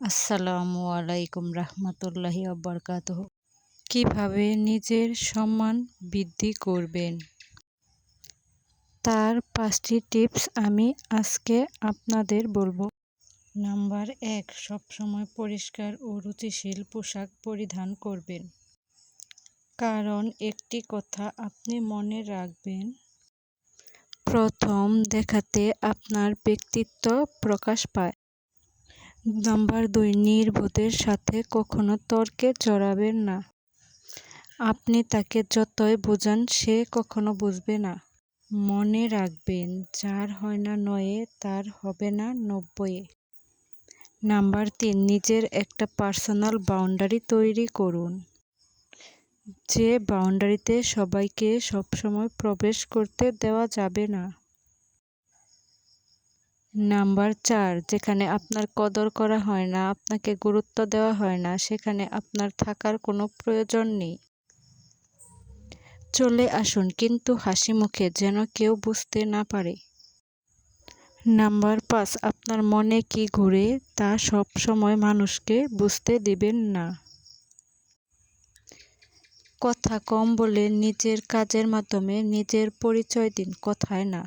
আসসালামু আলাইকুম রহমতুল্লাহি ওয়াবারাকাতুহু। কিভাবে নিজের সম্মান বৃদ্ধি করবেন তার 5টি টিপস আমি আজকে আপনাদের বলবো। নাম্বার 1, সবসময় পরিষ্কার ও রুচিশীল পোশাক পরিধান করবেন। কারণ একটি কথা আপনি মনে রাখবেন, প্রথম দেখাতে আপনার ব্যক্তিত্ব প্রকাশ পায়। নাম্বার 2, নির্বোধের সাথে কখনো তর্কে জড়াবেন না। আপনি তাকে যতই বোঝান সে কখনো বুঝবে না। মনে রাখবেন, যার হয় না 9, তার হবে না 90। নাম্বার 3, নিজের একটা পার্সোনাল বাউন্ডারি তৈরি করুন, যে বাউন্ডারিতে সবাইকে সবসময় প্রবেশ করতে দেওয়া যাবে না। নাম্বার 4, যেখানে আপনার কদর করা হয় না, আপনাকে গুরুত্ব দেওয়া হয় না, সেখানে আপনার থাকার কোনো প্রয়োজন নেই। চলে আসুন, কিন্তু হাসি মুখে, যেন কেউ বুঝতে না পারে। নাম্বার 5, আপনার মনে কি ঘুরে তা সব সময় মানুষকে বুঝতে দিবেন না। কথা কম বলে নিজের কাজের মাধ্যমে নিজের পরিচয় দিন, কথায় না।